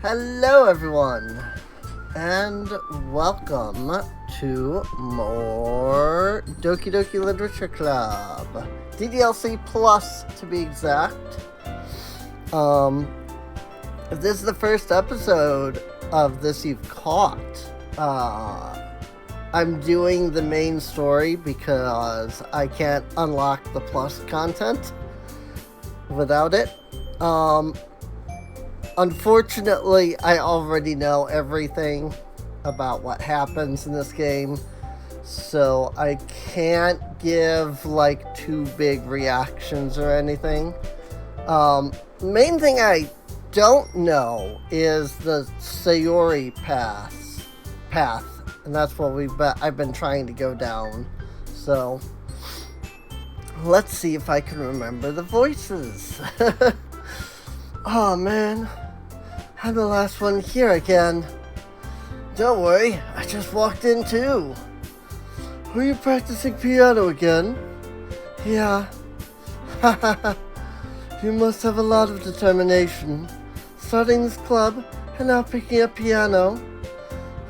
Hello everyone, and welcome to more Doki Doki Literature Club. DDLC Plus to be exact. If this is the first episode of this you've caught, I'm doing the main story because I can't unlock the plus content without it. Unfortunately, I already know everything about what happens in this game, so I can't give like too big reactions or anything. Main thing I don't know is the Sayori path, and that's what I've been trying to go down. So let's see if I can remember the voices. Oh man, I'm the last one here again. Don't worry, I just walked in too. Were you practicing piano again? Yeah. You must have a lot of determination. Starting this club and now picking up piano.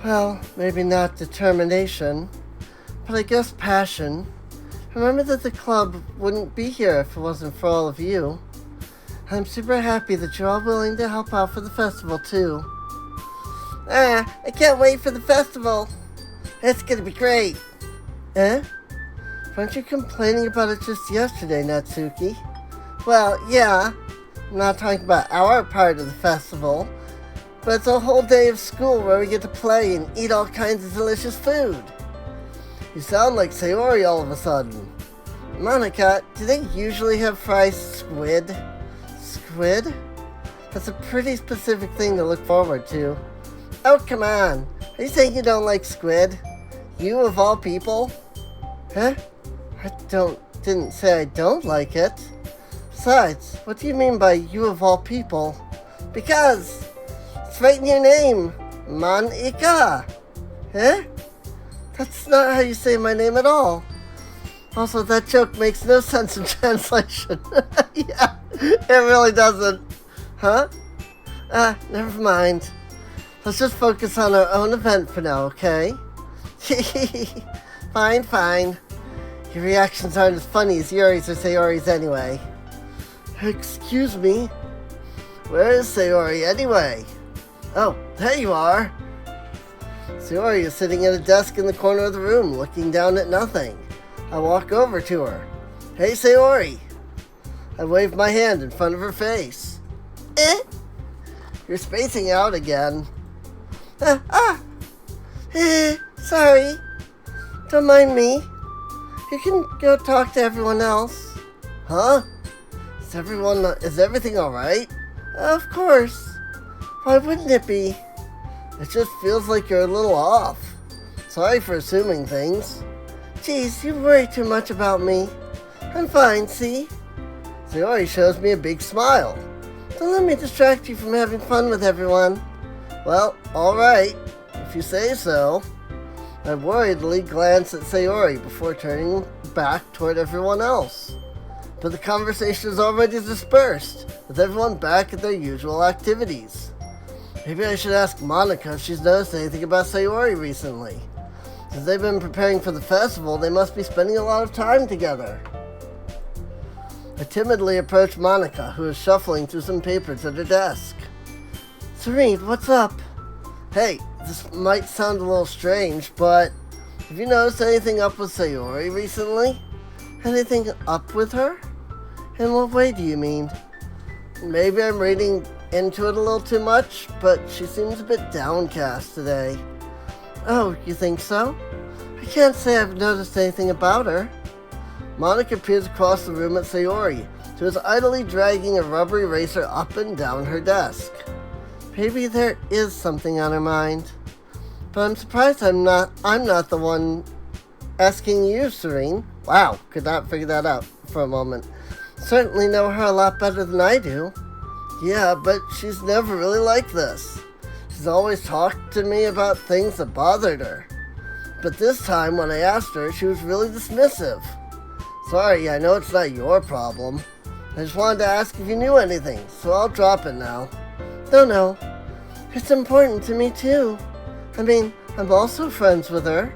Well, maybe not determination, but I guess passion. Remember that the club wouldn't be here if it wasn't for all of you. I'm super happy that you're all willing to help out for the festival, too. I can't wait for the festival. It's gonna be great. Weren't you complaining about it just yesterday, Natsuki? Well, yeah. I'm not talking about our part of the festival, but it's a whole day of school where we get to play and eat all kinds of delicious food. You sound like Sayori all of a sudden. Monica, do they usually have fried squid? Squid? That's a pretty specific thing to look forward to. Oh, come on. Are you saying you don't like squid? You of all people? Huh? I didn't say I don't like it. Besides, what do you mean by you of all people? Because it's right in your name. Monica. Huh? That's not how you say my name at all. Also, that joke makes no sense in translation. Yeah, it really doesn't. Huh? Never mind. Let's just focus on our own event for now, okay? Fine. Your reactions aren't as funny as Yuri's or Sayori's anyway. Excuse me? Where is Sayori anyway? Oh, there you are. Sayori is sitting at a desk in the corner of the room, looking down at nothing. I walk over to her. Hey, Sayori. I wave my hand in front of her face. You're spacing out again. Sorry. Don't mind me. You can go talk to everyone else. Huh? Is everything alright? Of course. Why wouldn't it be? It just feels like you're a little off. Sorry for assuming things. Geez, you worry too much about me. I'm fine, see? Sayori shows me a big smile. Don't let me distract you from having fun with everyone. Well, alright, if you say so. I worriedly glance at Sayori before turning back toward everyone else. But the conversation is already dispersed, with everyone back at their usual activities. Maybe I should ask Monica if she's noticed anything about Sayori recently. Since they've been preparing for the festival, they must be spending a lot of time together. I timidly approach Monica, who is shuffling through some papers at her desk. Serene, what's up? Hey, this might sound a little strange, but have you noticed anything up with Sayori recently? Anything up with her? In what way do you mean? Maybe I'm reading into it a little too much, but she seems a bit downcast today. Oh, you think so? I can't say I've noticed anything about her. Monica peers across the room at Sayori, who is idly dragging a rubber eraser up and down her desk. Maybe there is something on her mind. But I'm surprised I'm not the one asking you, Serene. Wow, could not figure that out for a moment. Certainly know her a lot better than I do. Yeah, but she's never really like this. She's always talked to me about things that bothered her. But this time, when I asked her, she was really dismissive. Sorry, I know it's not your problem. I just wanted to ask if you knew anything, so I'll drop it now. No. It's important to me too. I mean, I'm also friends with her.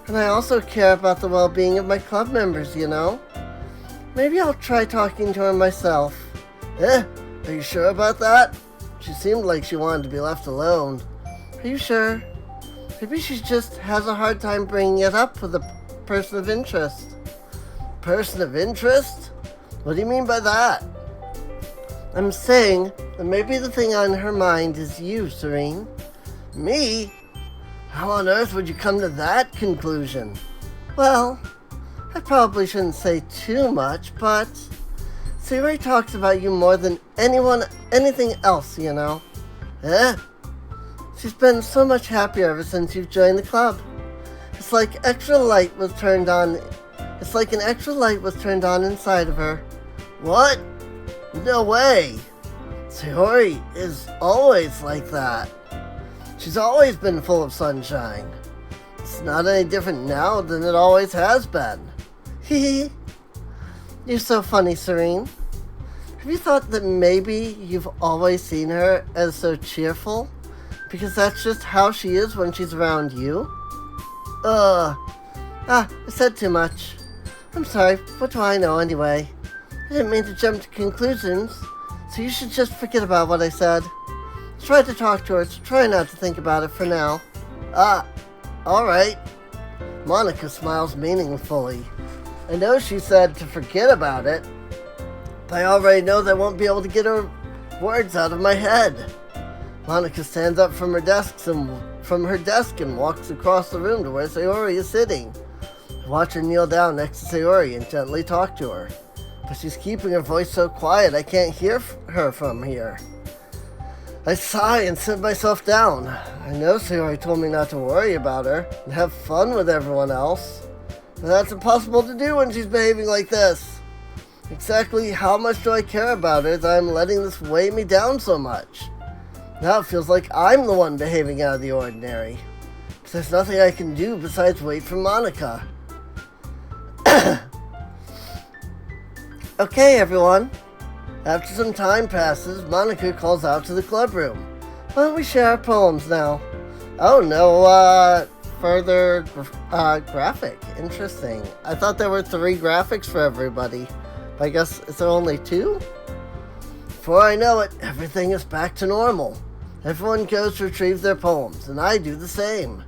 And I also care about the well-being of my club members, you know? Maybe I'll try talking to her myself. Are you sure about that? She seemed like she wanted to be left alone. Are you sure? Maybe she just has a hard time bringing it up with a person of interest. Person of interest? What do you mean by that? I'm saying that maybe the thing on her mind is you, Serene. Me? How on earth would you come to that conclusion? Well, I probably shouldn't say too much, but Sayori talks about you more than anything else, you know. She's been so much happier ever since you've joined the club. It's like an extra light was turned on inside of her. What? No way. Sayori is always like that. She's always been full of sunshine. It's not any different now than it always has been. Hee. You're so funny, Serene. Have you thought that maybe you've always seen her as so cheerful? Because that's just how she is when she's around you? I said too much. I'm sorry, what do I know anyway? I didn't mean to jump to conclusions, so you should just forget about what I said. Try to talk to her, so try not to think about it for now. Alright. Monica smiles meaningfully. I know she said to forget about it, but I already know that I won't be able to get her words out of my head. Monica stands up from her desk and walks across the room to where Sayori is sitting. I watch her kneel down next to Sayori and gently talk to her, but she's keeping her voice so quiet I can't hear her from here. I sigh and sit myself down. I know Sayori told me not to worry about her and have fun with everyone else, but that's impossible to do when she's behaving like this. Exactly how much do I care about her that I'm letting this weigh me down so much? Now it feels like I'm the one behaving out of the ordinary. But there's nothing I can do besides wait for Monica. Okay, everyone. After some time passes, Monica calls out to the club room. Why don't we share our poems now? Oh, no, further graphic. Interesting. I thought there were 3 graphics for everybody. But I guess, is there only 2? Before I know it, everything is back to normal. Everyone goes to retrieve their poems, and I do the same.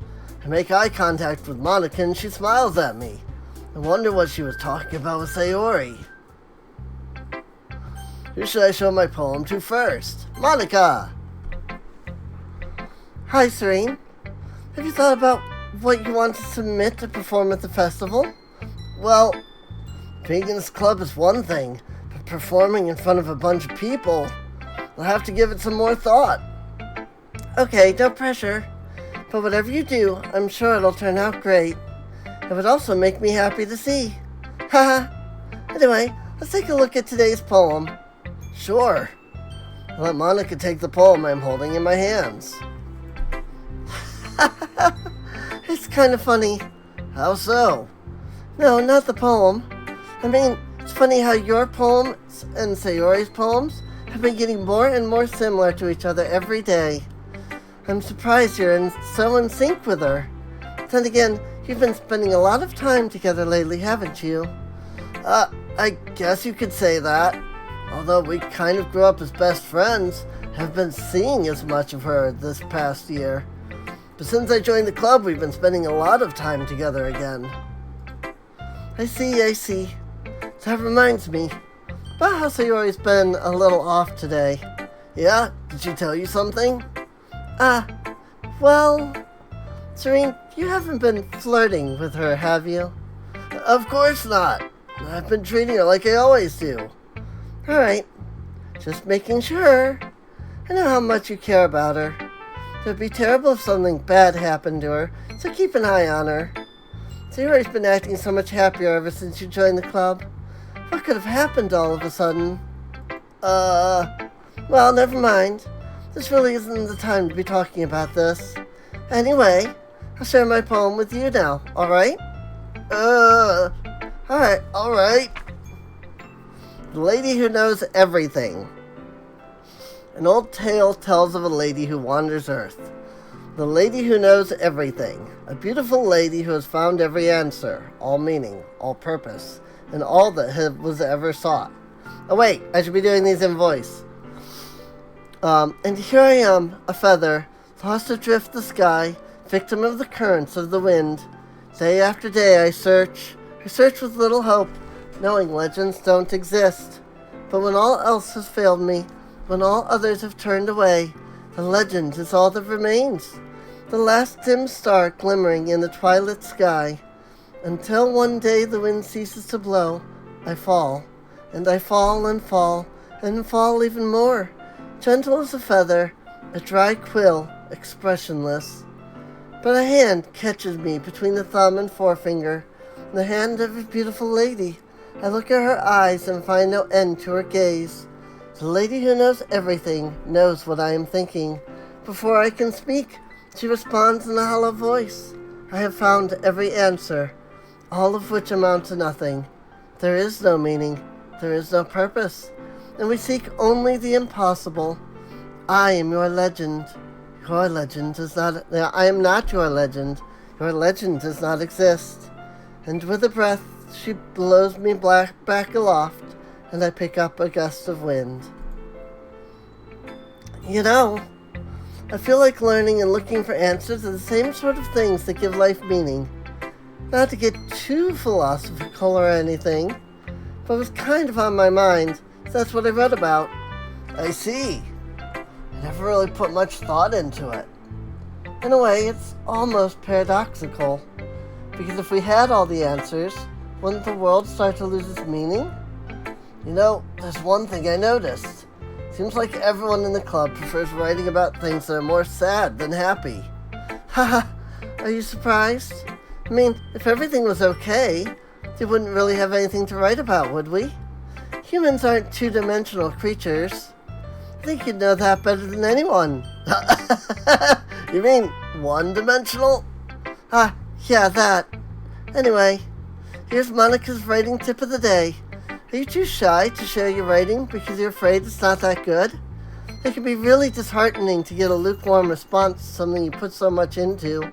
I make eye contact with Monica, and she smiles at me. I wonder what she was talking about with Sayori. Who should I show my poem to first? Monica! Hi, Serene. Have you thought about what you want to submit to perform at the festival? Well, being in this club is one thing, but performing in front of a bunch of people, I'll have to give it some more thought. Okay, no pressure. But whatever you do, I'm sure it'll turn out great. It would also make me happy to see. Haha. Anyway, let's take a look at today's poem. Sure. I'll let Monica take the poem I'm holding in my hands. It's kind of funny. How so? No, not the poem. I mean, it's funny how your poems and Sayori's poems have been getting more and more similar to each other every day. I'm surprised you're so in sync with her. Then again, you've been spending a lot of time together lately, haven't you? I guess you could say that. Although we kind of grew up as best friends, have been seeing as much of her this past year. But since I joined the club, we've been spending a lot of time together again. I see. That reminds me about how Sayori's been a little off today. Yeah? Did she tell you something? Well, Serene, you haven't been flirting with her, have you? Of course not. I've been treating her like I always do. Alright, just making sure. I know how much you care about her. It would be terrible if something bad happened to her, so keep an eye on her. Sayori's been acting so much happier ever since you joined the club. What could have happened all of a sudden? Well, never mind. This really isn't the time to be talking about this. Anyway, I'll share my poem with you now, alright? Alright. The lady who knows everything. An old tale tells of a lady who wanders Earth. The lady who knows everything. A beautiful lady who has found every answer, all meaning, all purpose, and all that was ever sought. Oh wait, I should be doing these in voice. And here I am, a feather, lost adrift the sky, victim of the currents of the wind. Day after day I search with little hope, knowing legends don't exist. But when all else has failed me, when all others have turned away, the legend is all that remains. The last dim star glimmering in the twilight sky. Until one day the wind ceases to blow, I fall, and I fall and fall, and fall even more. Gentle as a feather, a dry quill, expressionless. But a hand catches me between the thumb and forefinger, the hand of a beautiful lady. I look at her eyes and find no end to her gaze. The lady who knows everything knows what I am thinking. Before I can speak, she responds in a hollow voice. I have found every answer, all of which amount to nothing. There is no meaning, there is no purpose, and we seek only the impossible. I am your legend. Your legend does not... I am not your legend. Your legend does not exist. And with a breath, she blows me back aloft, and I pick up a gust of wind. You know, I feel like learning and looking for answers are the same sort of things that give life meaning. Not to get too philosophical or anything, but it was kind of on my mind, so that's what I read about. I see. I never really put much thought into it. In a way, it's almost paradoxical, because if we had all the answers, wouldn't the world start to lose its meaning? You know, there's one thing I noticed. Seems like everyone in the club prefers writing about things that are more sad than happy. Haha, are you surprised? I mean, if everything was okay, they wouldn't really have anything to write about, would we? Humans aren't two-dimensional creatures. I think you'd know that better than anyone. You mean one-dimensional? Yeah, that. Anyway, here's Monica's writing tip of the day. Are you too shy to share your writing because you're afraid it's not that good? It can be really disheartening to get a lukewarm response to something you put so much into.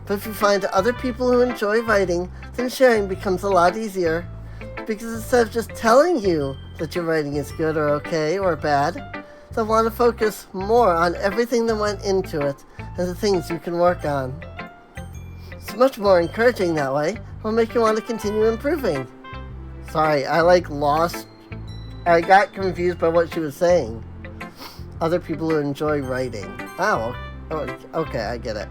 But if you find other people who enjoy writing, then sharing becomes a lot easier. Because instead of just telling you that your writing is good or okay or bad, they'll want to focus more on everything that went into it and the things you can work on. It's much more encouraging that way. It'll make you want to continue improving. Sorry, I lost. I got confused by what she was saying. Other people who enjoy writing. Oh, okay, I get it.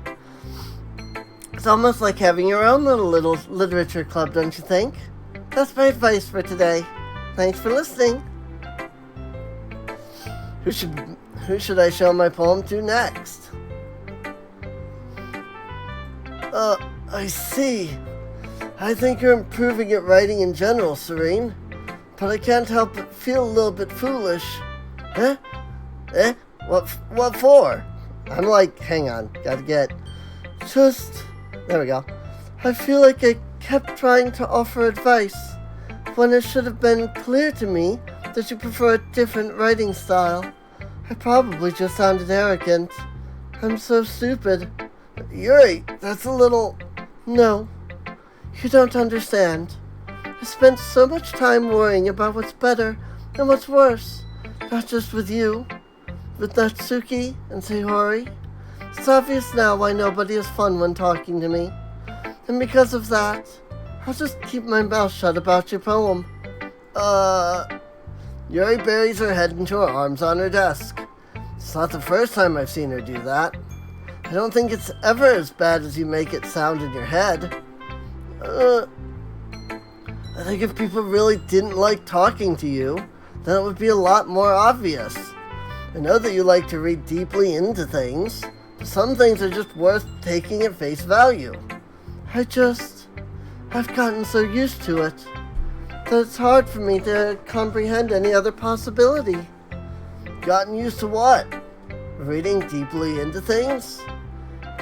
It's almost like having your own little literature club, don't you think? That's my advice for today. Thanks for listening. Who should I show my poem to next? I see. I think you're improving at writing in general, Serene. But I can't help but feel a little bit foolish. Huh? What for? I'm hang on, gotta get... There we go. I feel like I kept trying to offer advice, when it should have been clear to me that you prefer a different writing style. I probably just sounded arrogant. I'm so stupid. Yuri, that's a little... No. You don't understand. I spent so much time worrying about what's better and what's worse. Not just with you, with Natsuki and Sayori. It's obvious now why nobody has fun when talking to me. And because of that, I'll just keep my mouth shut about your poem. Yuri buries her head into her arms on her desk. It's not the first time I've seen her do that. I don't think it's ever as bad as you make it sound in your head. I think if people really didn't like talking to you, then it would be a lot more obvious. I know that you like to read deeply into things, but some things are just worth taking at face value. I've gotten so used to it, that it's hard for me to comprehend any other possibility. Gotten used to what? Reading deeply into things?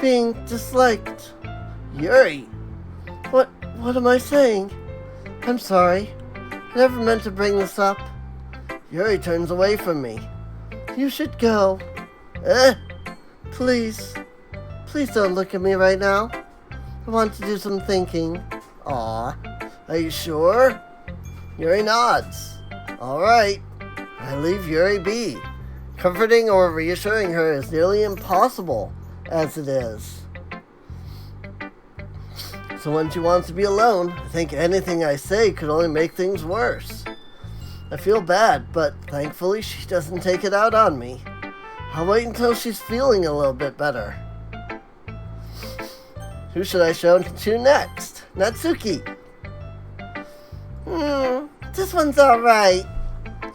Being disliked. Yuri! What am I saying? I'm sorry. I never meant to bring this up. Yuri turns away from me. You should go. Eh? Please. Please don't look at me right now. I want to do some thinking. Aw. Are you sure? Yuri nods. Alright. I leave Yuri be. Comforting or reassuring her is nearly impossible as it is. So when she wants to be alone, I think anything I say could only make things worse. I feel bad, but thankfully she doesn't take it out on me. I'll wait until she's feeling a little bit better. Who should I show to next? Natsuki. This one's alright.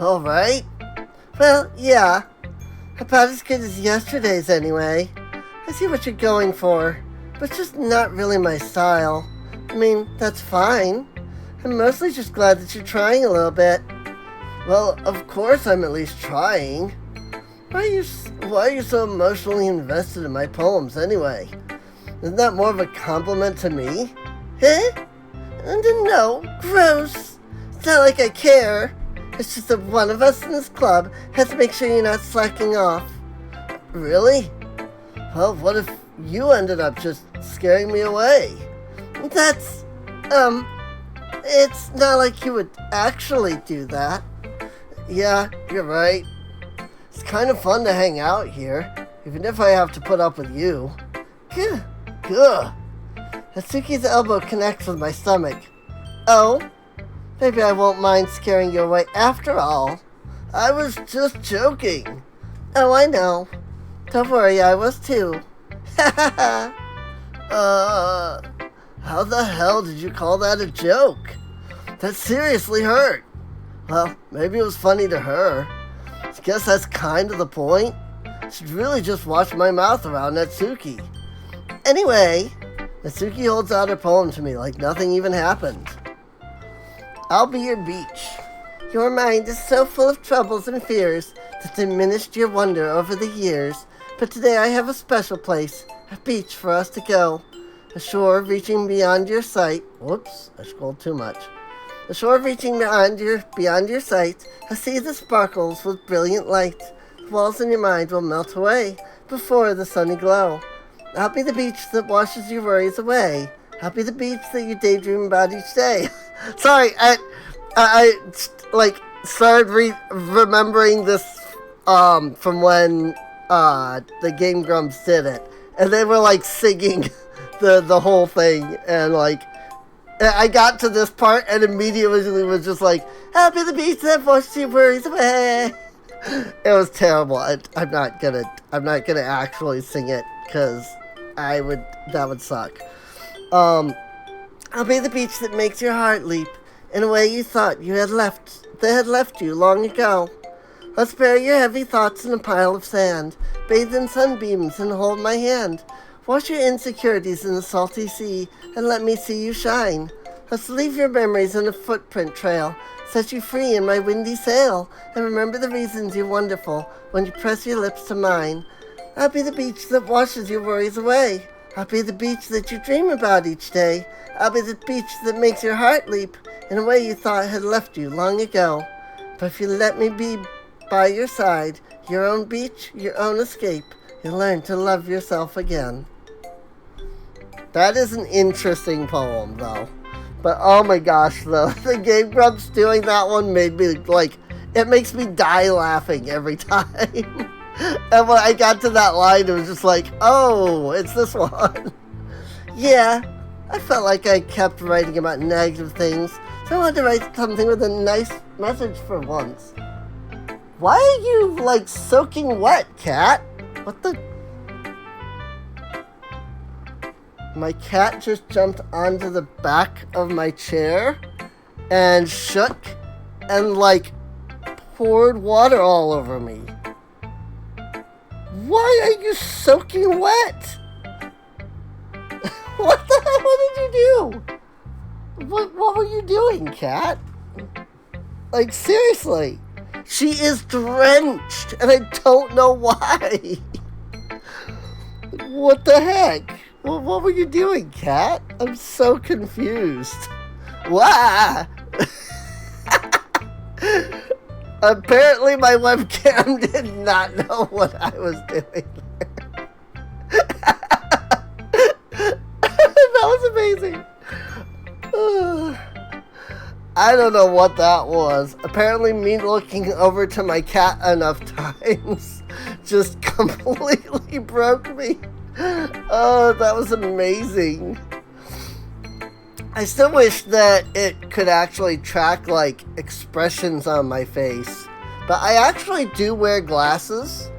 Alright? Well, yeah. About as good as yesterday's anyway. I see what you're going for, but it's just not really my style. I mean, that's fine. I'm mostly just glad that you're trying a little bit. Well, of course I'm at least trying. Why are you so emotionally invested in my poems anyway? Isn't that more of a compliment to me? Huh? No, gross. It's not like I care. It's just that one of us in this club has to make sure you're not slacking off. Really? Well, what if you ended up just scaring me away? It's not like you would actually do that. Yeah, you're right. It's kind of fun to hang out here, even if I have to put up with you. Gah. Natsuki's elbow connects with my stomach. Oh? Maybe I won't mind scaring you away after all. I was just joking. Oh, I know. Don't worry, I was too. How the hell did you call that a joke? That seriously hurt. Well, maybe it was funny to her. I guess that's kind of the point. I should really just wash my mouth around Natsuki. Anyway, Natsuki holds out her poem to me like nothing even happened. I'll be your beach. Your mind is so full of troubles and fears that diminished your wonder over the years. But today I have a special place, a beach for us to go. A shore reaching beyond your sight. Whoops, I scrolled too much. A shore reaching beyond your sight. A sea that sparkles with brilliant light. The walls in your mind will melt away before the sunny glow. I'll be the beach that washes your worries away. I'll be the beach that you daydream about each day. Sorry, I started remembering this from when the Game Grumps did it, and they were like singing the whole thing, and like I got to this part and immediately was just like, I'll be the beach that washes your worries away. It was terrible. I'm not gonna actually sing it because that would suck. I'll be the beach that makes your heart leap in a way you thought that had left you long ago. Let's bury your heavy thoughts in a pile of sand, bathe in sunbeams and hold my hand. Wash your insecurities in the salty sea and let me see you shine. Let's leave your memories in a footprint trail, set you free in my windy sail, and remember the reasons you're wonderful when you press your lips to mine. I'll be the beach that washes your worries away. I'll be the beach that you dream about each day. I'll be the beach that makes your heart leap in a way you thought had left you long ago. But if you let me be by your side, your own beach, your own escape, you'll learn to love yourself again. That is an interesting poem, though. But oh my gosh, the Game Grumps doing that one made me, it makes me die laughing every time. And when I got to that line, it was just like, oh, it's this one. Yeah, I felt like I kept writing about negative things, so I wanted to write something with a nice message for once. Why are you, soaking wet, cat? What the? My cat just jumped onto the back of my chair and shook and, poured water all over me. Why are you soaking wet? What the hell did you do? What were you doing, cat? Seriously. She is drenched, and I don't know why. What the heck? What were you doing, cat? I'm so confused. Wah! Apparently my webcam did not know what I was doing there. That was amazing. I don't know what that was. Apparently me looking over to my cat enough times just completely broke me. Oh, that was amazing. I still wish that it could actually track, like, expressions on my face. But I actually do wear glasses.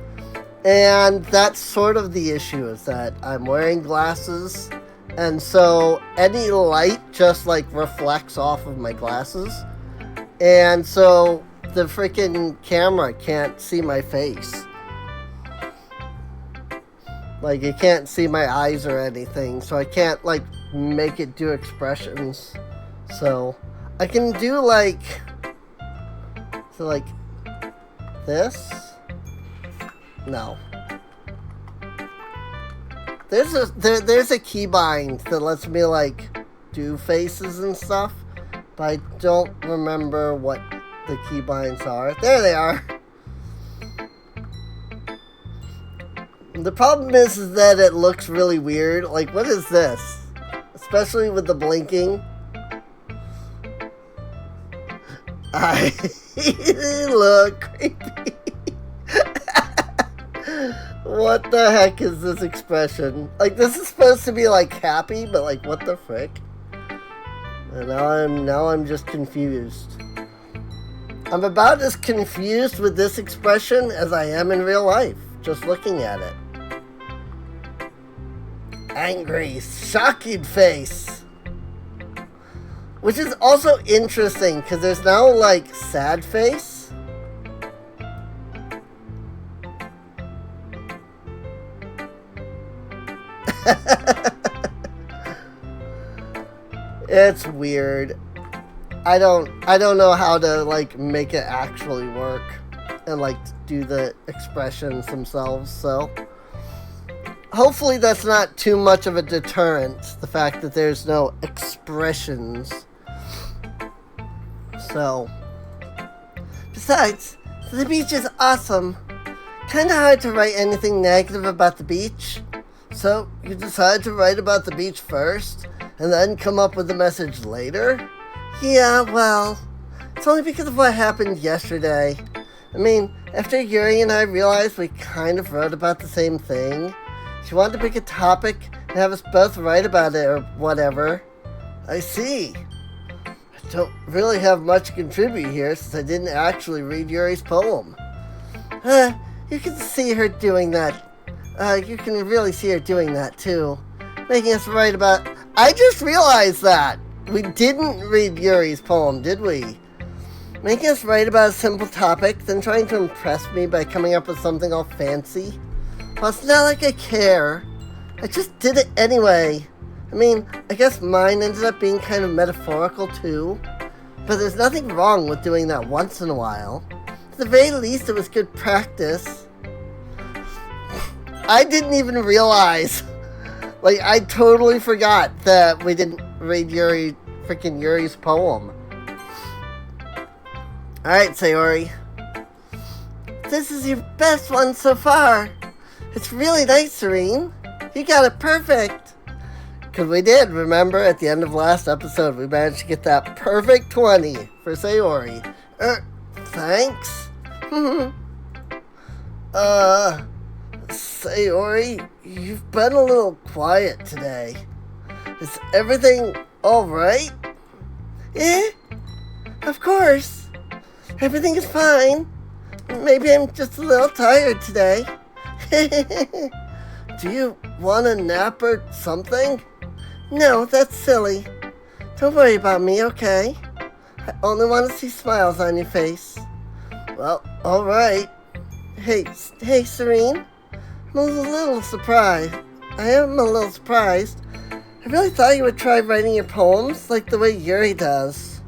And that's sort of the issue, is that I'm wearing glasses. And so any light just, like, reflects off of my glasses. And so the freaking camera can't see my face. Like, it can't see my eyes or anything. So I can't, like, make it do expressions. So I can do like this. No, there's a keybind that lets me like do faces and stuff, but I don't remember what the keybinds are. There they are. The problem is that it looks really weird. Like, what is this? Especially with the blinking. I look creepy. What the heck is this expression? Like, this is supposed to be like happy, but like what the frick? And now I'm just confused. I'm about as confused with this expression as I am in real life, just looking at it. Angry, shocking face. Which is also interesting, because there's now, like, sad face. It's weird. I don't know how to, like, make it actually work and, like, do the expressions themselves, so hopefully that's not too much of a deterrent, the fact that there's no expressions. So, besides, the beach is awesome. Kinda hard to write anything negative about the beach. So, you decide to write about the beach first, and then come up with the message later? Yeah, well, it's only because of what happened yesterday. I mean, after Yuri and I realized we kind of wrote about the same thing, she wanted to pick a topic and have us both write about it or whatever. I see. I don't really have much to contribute here since I didn't actually read Yuri's poem. You can see her doing that. You can really see her doing that too. Making us write about... I just realized that! We didn't read Yuri's poem, did we? Making us write about a simple topic, then trying to impress me by coming up with something all fancy. Well, it's not like I care. I just did it anyway. I mean, I guess mine ended up being kind of metaphorical too. But there's nothing wrong with doing that once in a while. At the very least, it was good practice. I didn't even realize. Like, I totally forgot that we didn't read Yuri's poem. Alright, Sayori. This is your best one so far. It's really nice, Serene. You got it perfect. Because we did, remember, at the end of last episode, we managed to get that perfect 20 for Sayori. Thanks. Sayori, you've been a little quiet today. Is everything alright? Yeah, of course. Everything is fine. Maybe I'm just a little tired today. Do you want a nap or something? No, that's silly. Don't worry about me, okay? I only want to see smiles on your face. Well, alright. Hey, Serene. I'm a little surprised. I am a little surprised. I really thought you would try writing your poems like the way Yuri does.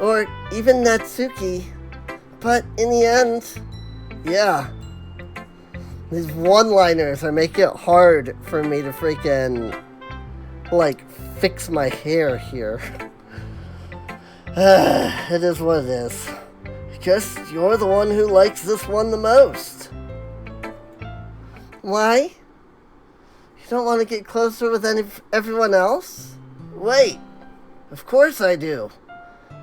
Or even Natsuki. But in the end, yeah. These one-liners are making it hard for me to freaking, like, fix my hair here. It is what it is. Because you're the one who likes this one the most. Why? You don't want to get closer with everyone else? Wait, of course I do.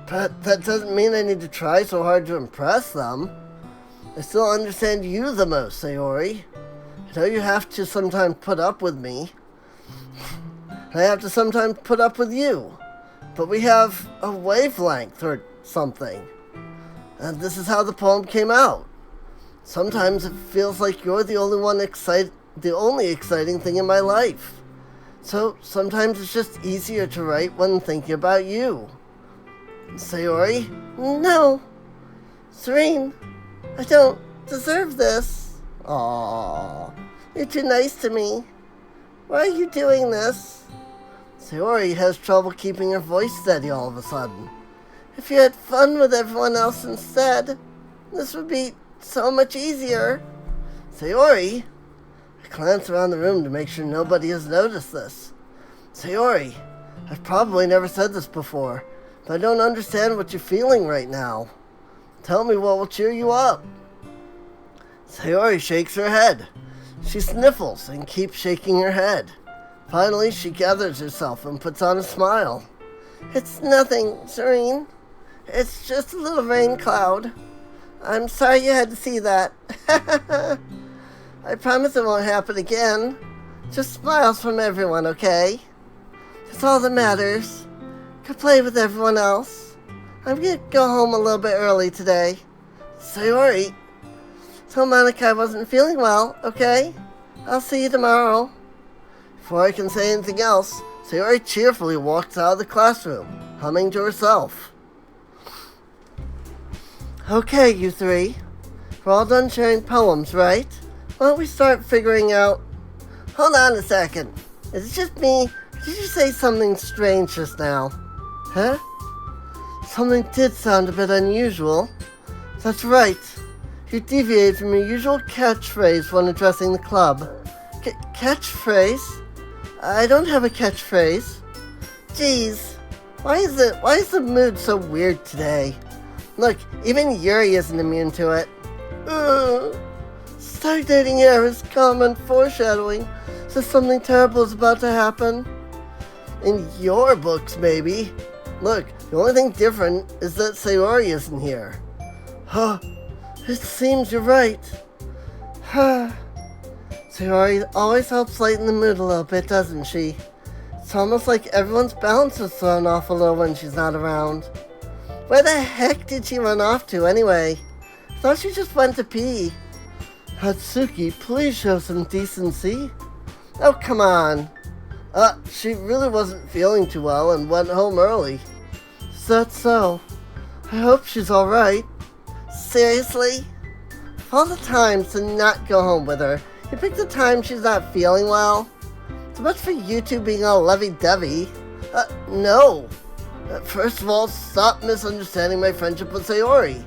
But that doesn't mean I need to try so hard to impress them. I still understand you the most, Sayori. I know you have to sometimes put up with me. I have to sometimes put up with you. But we have a wavelength or something. And this is how the poem came out. Sometimes it feels like you're the only exciting thing in my life. So sometimes it's just easier to write when thinking about you. Sayori? No. Serene, I don't deserve this. Aww, you're too nice to me. Why are you doing this? Sayori has trouble keeping her voice steady all of a sudden. If you had fun with everyone else instead, this would be so much easier. Sayori? I glance around the room to make sure nobody has noticed this. Sayori, I've probably never said this before, but I don't understand what you're feeling right now. Tell me what will cheer you up. Sayori shakes her head. She sniffles and keeps shaking her head. Finally, she gathers herself and puts on a smile. It's nothing, Serene. It's just a little rain cloud. I'm sorry you had to see that. I promise it won't happen again. Just smiles from everyone, okay? That's all that matters. Go play with everyone else. I'm gonna go home a little bit early today. Sayori, tell Monica I wasn't feeling well, okay? I'll see you tomorrow. Before I can say anything else, Sayori cheerfully walks out of the classroom, humming to herself. Okay, you three. We're all done sharing poems, right? Why don't we start figuring out... Hold on a second. Is it just me? Or did you say something strange just now? Huh? Something did sound a bit unusual. That's right. You deviated from your usual catchphrase when addressing the club. Catchphrase? I don't have a catchphrase. Jeez. Why is the mood so weird today? Look, even Yuri isn't immune to it. Stagnating air is common foreshadowing that something terrible is about to happen. In your books, maybe. Look, the only thing different is that Sayori isn't here. Huh, it seems you're right. Huh. Sayori always helps lighten the mood a little bit, doesn't she? It's almost like everyone's balance is thrown off a little when she's not around. Where the heck did she run off to anyway? I thought she just went to pee. Hatsuki, please show some decency. Oh, come on. She really wasn't feeling too well and went home early. Is that so? I hope she's alright. Seriously? Of all the times to not go home with her, you pick the time she's not feeling well? So much for you two being all lovey-dovey. No. First of all, stop misunderstanding my friendship with Sayori.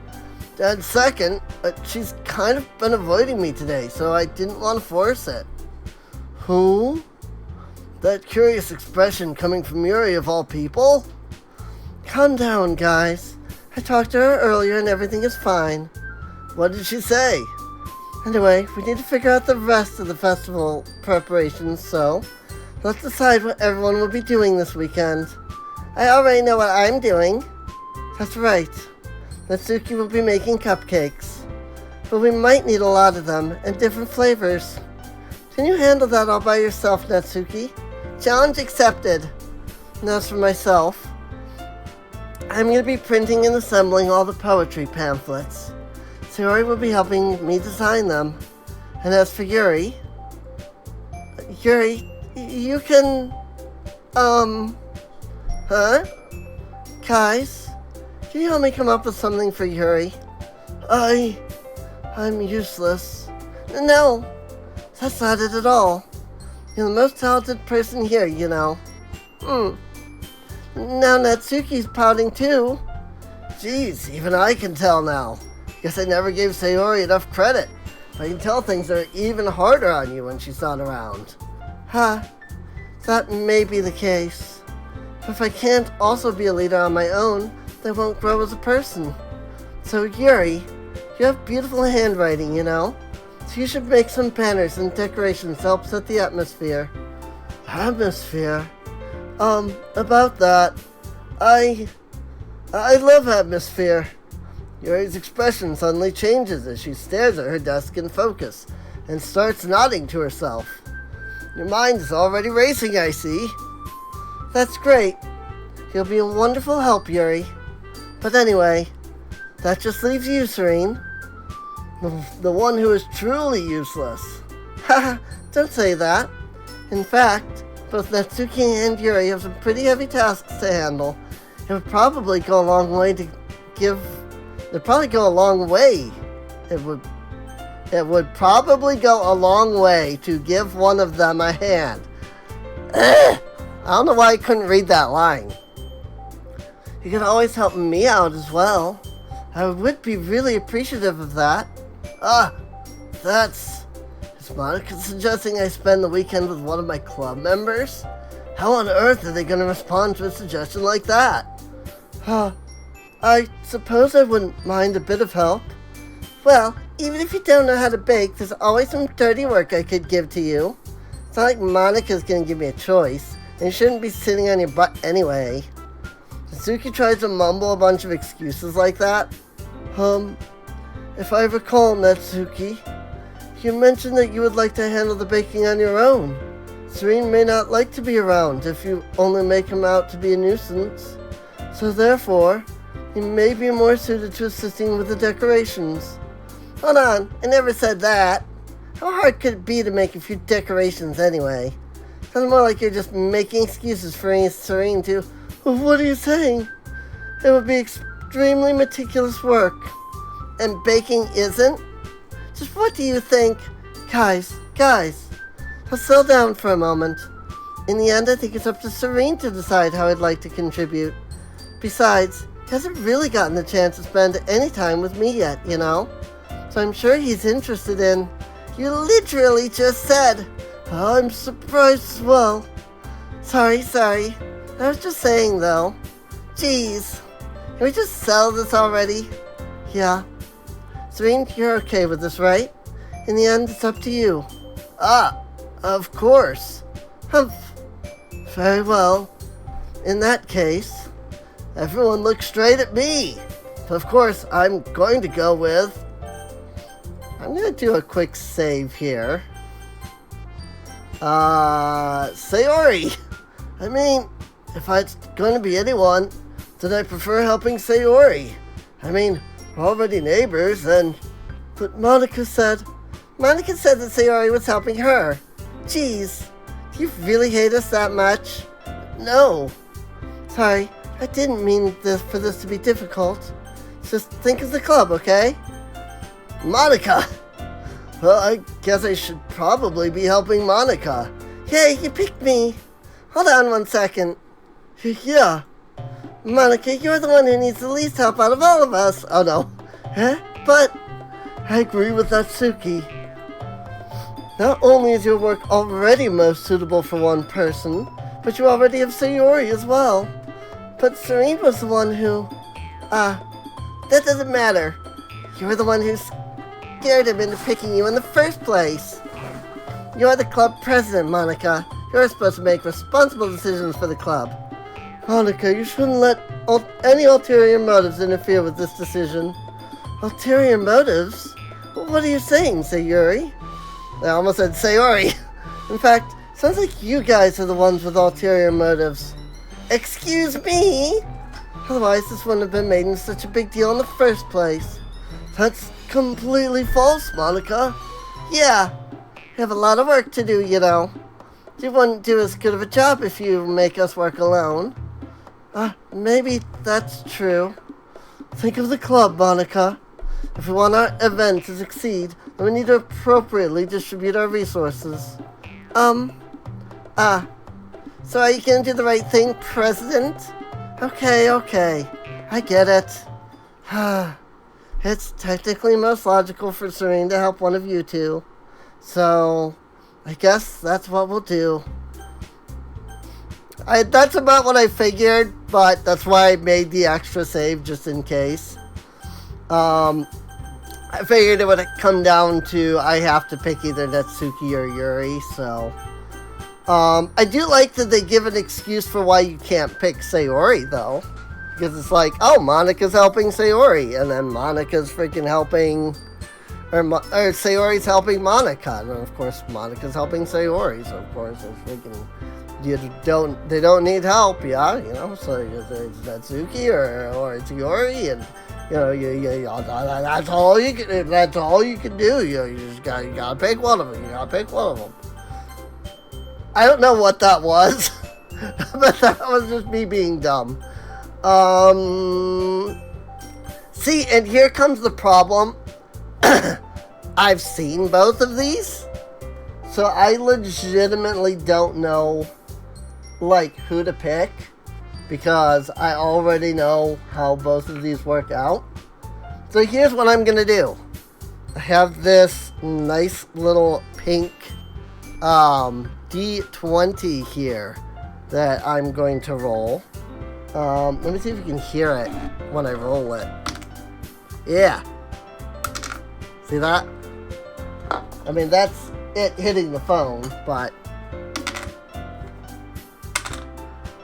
And second, she's kind of been avoiding me today, so I didn't want to force it. Who? That curious expression coming from Yuri of all people? Calm down, guys. I talked to her earlier and everything is fine. What did she say? Anyway, we need to figure out the rest of the festival preparations, so let's decide what everyone will be doing this weekend. I already know what I'm doing. That's right. Natsuki will be making cupcakes. But we might need a lot of them, and different flavors. Can you handle that all by yourself, Natsuki? Challenge accepted. And as for myself, I'm going to be printing and assembling all the poetry pamphlets. Sayori will be helping me design them. And as for Yuri, you can, Huh? Guys, can you help me come up with something for Yuri? I'm useless. No, that's not it at all. You're the most talented person here, you know. Now Natsuki's pouting too. Jeez, even I can tell now. Guess I never gave Sayori enough credit. I can tell things are even harder on you when she's not around. That may be the case. But if I can't also be a leader on my own, then I won't grow as a person. So Yuri, you have beautiful handwriting, you know? So you should make some banners and decorations to help set the atmosphere. Atmosphere? About that, I love atmosphere. Yuri's expression suddenly changes as she stares at her desk in focus and starts nodding to herself. Your mind is already racing, I see. That's great. You'll be a wonderful help, Yuri. But anyway, that just leaves you, Serene. The one who is truly useless. Haha, don't say that. In fact, both Natsuki and Yuri have some pretty heavy tasks to handle. It would probably go a long way to give... It'd probably go a long way. It would probably go a long way to give one of them a hand. I don't know why I couldn't read that line. You could always help me out as well. I would be really appreciative of that. Is Monica suggesting I spend the weekend with one of my club members? How on earth are they going to respond to a suggestion like that? I suppose I wouldn't mind a bit of help. Well, even if you don't know how to bake, there's always some dirty work I could give to you. It's not like Monica's going to give me a choice, and you shouldn't be sitting on your butt anyway. Suzuki tries to mumble a bunch of excuses like that. If I recall, Natsuki, you mentioned that you would like to handle the baking on your own. Serene may not like to be around if you only make him out to be a nuisance. So therefore, he may be more suited to assisting with the decorations. Hold on, I never said that. How hard could it be to make a few decorations anyway? Sounds more like you're just making excuses for Serene to... Well, what are you saying? It would be extremely meticulous work. And baking isn't? Just what do you think? Guys, I'll settle down for a moment. In the end, I think it's up to Serene to decide how I'd like to contribute. Besides, he hasn't really gotten the chance to spend any time with me yet, you know? So I'm sure he's interested in... You literally just said... Oh, I'm surprised as well. Sorry. I was just saying, though. Jeez. Can we just settle this already? Yeah. Serene, you're okay with this, right? In the end, it's up to you. Of course. Humph. Very well. In that case, everyone look straight at me. Of course, I'm going to go with... I'm going to do a quick save here. Sayori. I mean, if it's going to be anyone, then I prefer helping Sayori. I mean, we're already neighbors, and... But Monica said that Sayori was helping her. Jeez, do you really hate us that much? No. Sorry, I didn't mean for this to be difficult. Just think of the club, okay? Monica! Well, I guess I should probably be helping Monica. Yay, you picked me. Hold on 1 second. Yeah. Monica, you're the one who needs the least help out of all of us. Oh no. Huh? But I agree with Natsuki. Not only is your work already most suitable for one person, but you already have Sayori as well. But Serene was the one who... that doesn't matter. You're the one who scared him into picking you in the first place. You're the club president, Monica. You're supposed to make responsible decisions for the club. Monica, you shouldn't let any ulterior motives interfere with this decision. Ulterior motives? What are you saying, Sayori? I almost said Sayori. In fact, sounds like you guys are the ones with ulterior motives. Excuse me? Otherwise, this wouldn't have been made in such a big deal in the first place. That's completely false, Monica. Yeah, you have a lot of work to do, you know. You wouldn't do as good of a job if you make us work alone. Maybe that's true. Think of the club, Monica. If we want our event to succeed, then we need to appropriately distribute our resources. So are you gonna do the right thing, President? Okay. I get it. It's technically most logical for Serene to help one of you two. So, I guess that's what we'll do. That's about what I figured, but that's why I made the extra save just in case. I figured it would come down to I have to pick either Natsuki or Yuri, so... I do like that they give an excuse for why you can't pick Sayori, though. Because it's like, oh, Monika's helping Sayori, and then Monika's freaking helping... Or Sayori's helping Monika, and of course Monika's helping Sayori, so of course it's freaking... They don't need help, yeah, you know, so it's Natsuki or it's Yuri, and... You know, that's all you can do. You just gotta pick one of them. You gotta pick one of them. I don't know what that was, but that was just me being dumb. See, and here comes the problem. I've seen both of these, so I legitimately don't know, like, who to pick. Because I already know how both of these work out. So here's what I'm going to do. I have this nice little pink D20 here that I'm going to roll. Let me see if you can hear it when I roll it. Yeah. See that? I mean, that's it hitting the phone, but...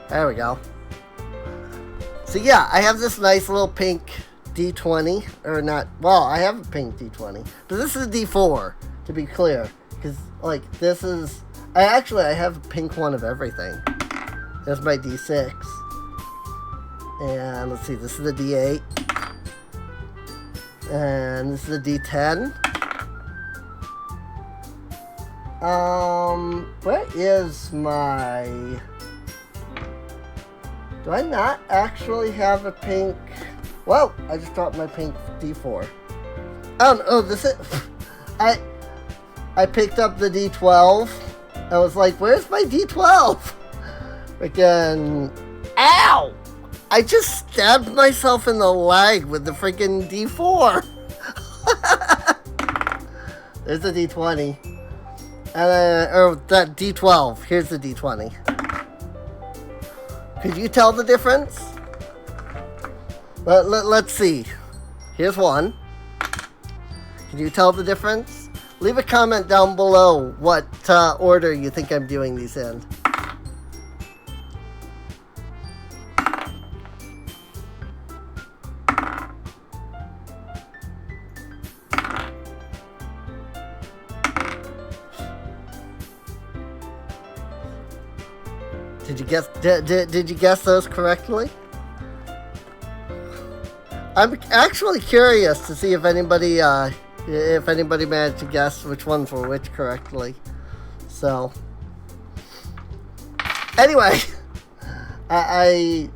There we go. So yeah, I have this nice little pink D20, or not, well, I have a pink D20, but this is a D4, to be clear, because, like, this is, I have a pink one of everything. There's my D6, and let's see, this is the D8, and this is the D10. Where is my... Do I not actually have a pink... Whoa, I just dropped my pink D4. Oh, this is... I picked up the D12. I was like, where's my D12? Freaking... Ow! I just stabbed myself in the leg with the freaking D4. There's the D20. Or that D12. Here's the D20. Could you tell the difference? Let's see. Here's one. Can you tell the difference? Leave a comment down below what order you think I'm doing these in. Did you guess? Did you guess those correctly? I'm actually curious to see if anybody managed to guess which ones were which correctly. So, anyway, I'm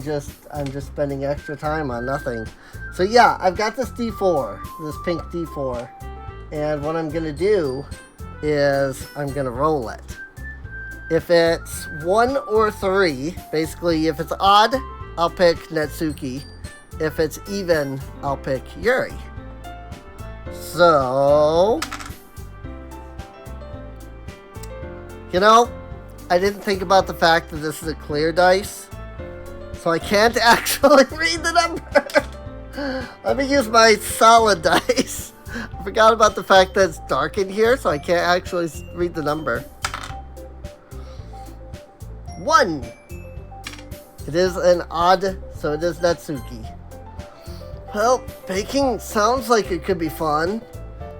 just spending extra time on nothing. So yeah, I've got this D4, this pink D4, and what I'm gonna do is I'm gonna roll it. If it's 1 or 3, basically if it's odd, I'll pick Natsuki. If it's even, I'll pick Yuri. So, you know, I didn't think about the fact that this is a clear dice, so I can't actually read the number. Let me use my solid dice. I forgot about the fact that it's dark in here, so I can't actually read the number. 1. It is an odd, so it is Natsuki. Well, baking sounds like it could be fun.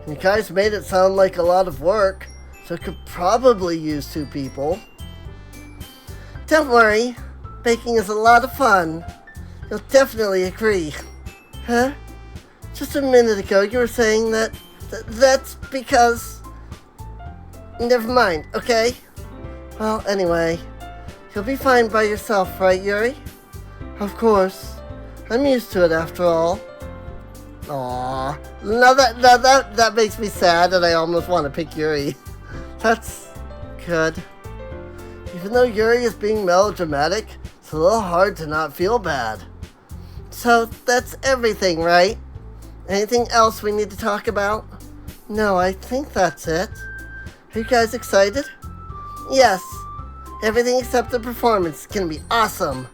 And you guys made it sound like a lot of work, so it could probably use 2 people. Don't worry, baking is a lot of fun. You'll definitely agree. Huh? Just a minute ago you were saying that's because... Never mind, okay? Well, anyway... You'll be fine by yourself, right, Yuri? Of course. I'm used to it after all. Aww. Now that makes me sad and I almost want to pick Yuri. That's good. Even though Yuri is being melodramatic, it's a little hard to not feel bad. So that's everything, right? Anything else we need to talk about? No, I think that's it. Are you guys excited? Yes. Everything except the performance is gonna be awesome.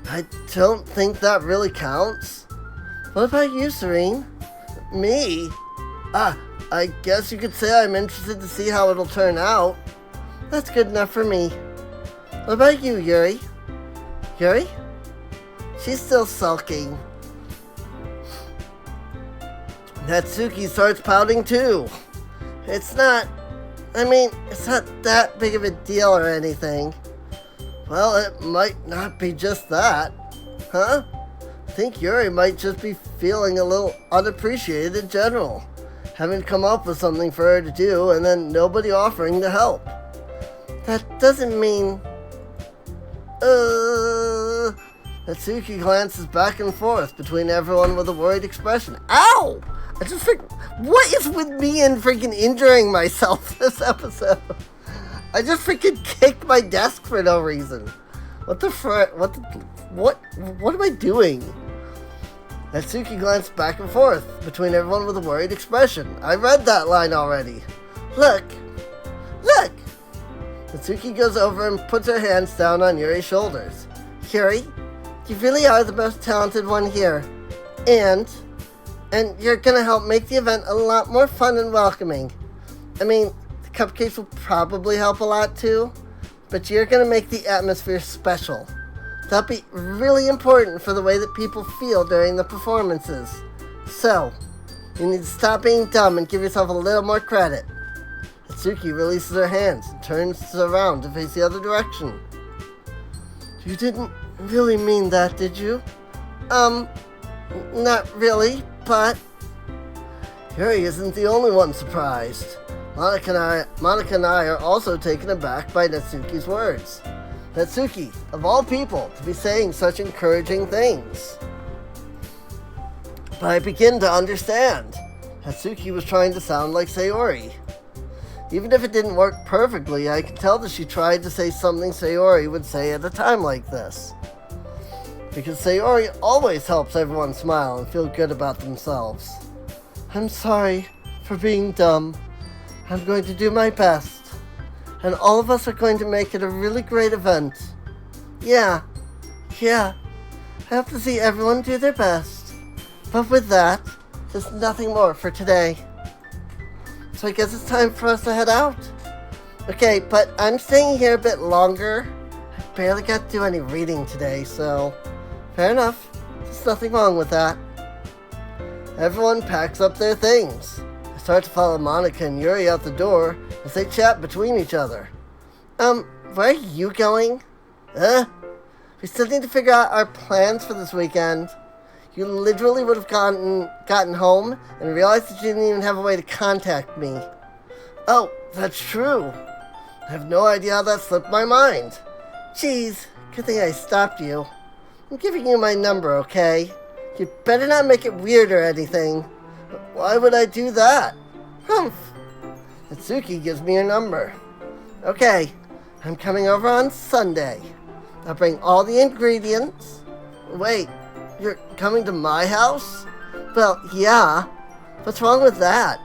I don't think that really counts. What about you, Serene? Me? I guess you could say I'm interested to see how it'll turn out. That's good enough for me. What about you, Yuri? Yuri? She's still sulking. Natsuki starts pouting too. It's not that big of a deal or anything. Well, it might not be just that. Huh? I think Yuri might just be feeling a little unappreciated in general. Having to come up with something for her to do and then nobody offering to help. That doesn't mean... Natsuki glances back and forth between everyone with a worried expression. Ow! What is with me and freaking injuring myself this episode? I just freaking kicked my desk for no reason. What am I doing? Natsuki glanced back and forth between everyone with a worried expression. I read that line already. Look! Natsuki goes over and puts her hands down on Yuri's shoulders. Yuri, you really are the most talented one here. And you're gonna help make the event a lot more fun and welcoming. I mean, the cupcakes will probably help a lot too, but you're gonna make the atmosphere special. That'll be really important for the way that people feel during the performances. So, you need to stop being dumb and give yourself a little more credit. Natsuki releases her hands and turns around to face the other direction. You didn't really mean that, did you? Not really, but... Yuri isn't the only one surprised. Monica and I are also taken aback by Natsuki's words. Natsuki, of all people, to be saying such encouraging things. But I begin to understand. Natsuki was trying to sound like Sayori. Even if it didn't work perfectly, I could tell that she tried to say something Sayori would say at a time like this. Because Sayori always helps everyone smile and feel good about themselves. I'm sorry for being dumb. I'm going to do my best. And all of us are going to make it a really great event. Yeah. I have to see everyone do their best. But with that, there's nothing more for today. So I guess it's time for us to head out. Okay, but I'm staying here a bit longer. I barely got to do any reading today, so fair enough. There's nothing wrong with that. Everyone packs up their things. I start to follow Monica and Yuri out the door as they chat between each other. Where are you going? We still need to figure out our plans for this weekend. You literally would have gotten home and realized that you didn't even have a way to contact me. Oh, that's true. I have no idea how that slipped my mind. Jeez, good thing I stopped you. I'm giving you my number, okay? You better not make it weird or anything. Why would I do that? Humph. Natsuki gives me her number. Okay, I'm coming over on Sunday. I'll bring all the ingredients. Wait, you're coming to my house? Well, yeah. What's wrong with that?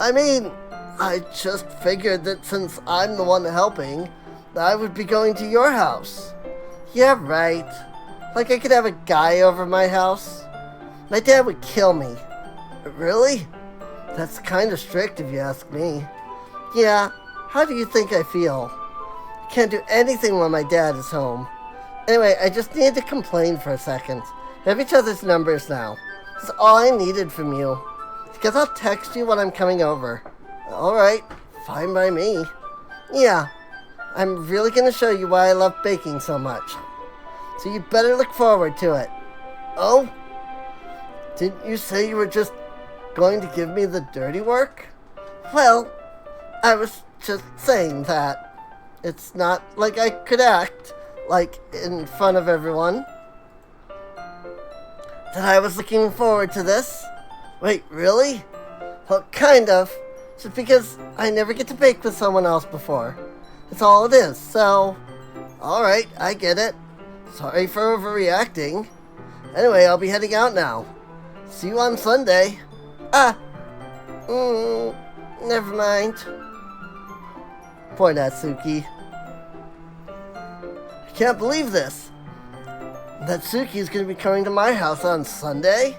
I mean, I just figured that since I'm the one helping, I would be going to your house. Yeah, right. Like I could have a guy over my house. My dad would kill me. Really? That's kind of strict if you ask me. Yeah, how do you think I feel? I can't do anything when my dad is home. Anyway, I just needed to complain for a second. We have each other's numbers now. That's all I needed from you. Because I'll text you when I'm coming over. Alright, fine by me. Yeah, I'm really gonna show you why I love baking so much. So you better look forward to it. Oh? Didn't you say you were just going to give me the dirty work? Well, I was just saying that. It's not like I could act, like, in front of everyone. That I was looking forward to this. Wait, really? Well, kind of. Just because I never get to bake with someone else before. That's all it is, so... Alright, I get it. Sorry for overreacting. Anyway, I'll be heading out now. See you on Sunday. Never mind. Poor Natsuki. I can't believe this. Natsuki is going to be coming to my house on Sunday?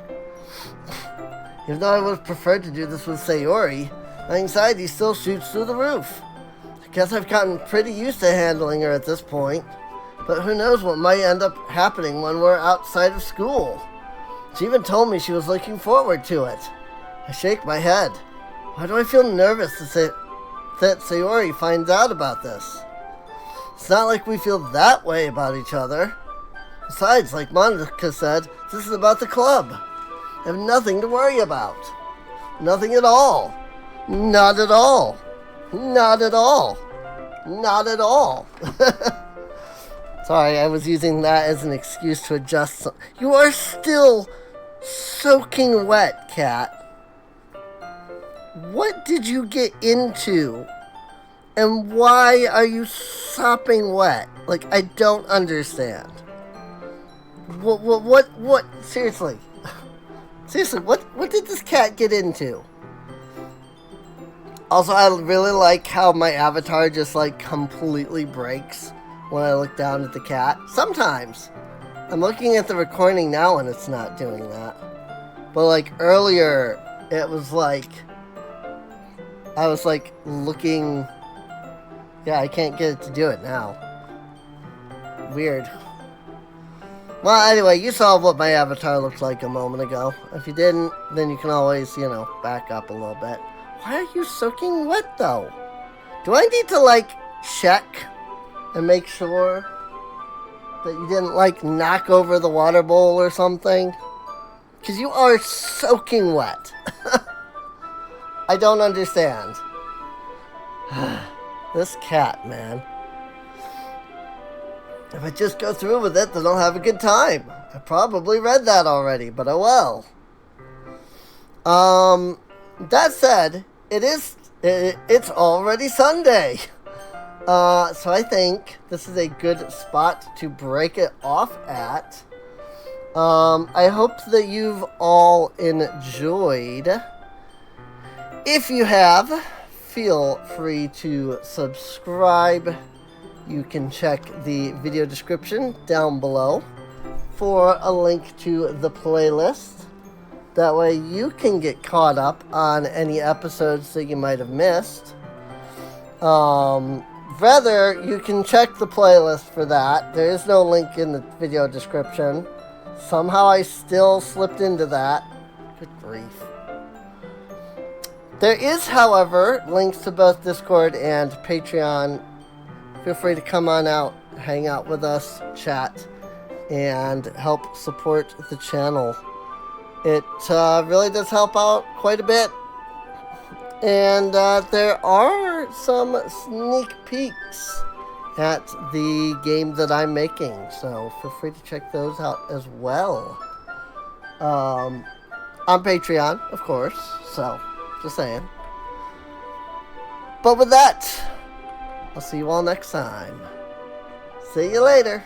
Even though I would have preferred to do this with Sayori, my anxiety still shoots through the roof. I guess I've gotten pretty used to handling her at this point, but who knows what might end up happening when we're outside of school. She even told me she was looking forward to it. I shake my head. Why do I feel nervous that Sayori finds out about this? It's not like we feel that way about each other. Besides, like Monica said, this is about the club. I have nothing to worry about. Nothing at all. Not at all. Not at all. Not at all. Sorry, I was using that as an excuse to adjust. You are still soaking wet, Kat. What did you get into? And why are you sopping wet? Like, I don't understand. What? Seriously. Seriously, what did this cat get into? Also, I really like how my avatar just, like, completely breaks when I look down at the cat. Sometimes. I'm looking at the recording now and it's not doing that. But, like, earlier, it was like... I was, like, looking... Yeah, I can't get it to do it now. Weird. Well, anyway, you saw what my avatar looked like a moment ago. If you didn't, then you can always, back up a little bit. Why are you soaking wet, though? Do I need to, like, check and make sure that you didn't, like, knock over the water bowl or something? Because you are soaking wet. I don't understand. This cat, man. If I just go through with it, then I'll have a good time. I probably read that already, but oh well. That said, it's already Sunday. So I think this is a good spot to break it off at. I hope that you've all enjoyed. If you have, feel free to subscribe. You can check the video description down below for a link to the playlist. That way you can get caught up on any episodes that you might have missed. Rather, you can check the playlist for that. There is no link in the video description. Somehow I still slipped into that. Good grief. There is, however, links to both Discord and Patreon. Feel free to come on out, hang out with us, chat, and help support the channel. It really does help out quite a bit. And there are some sneak peeks at the game that I'm making, so feel free to check those out as well. On Patreon, of course, so just saying. But with that, I'll see you all next time. See you later.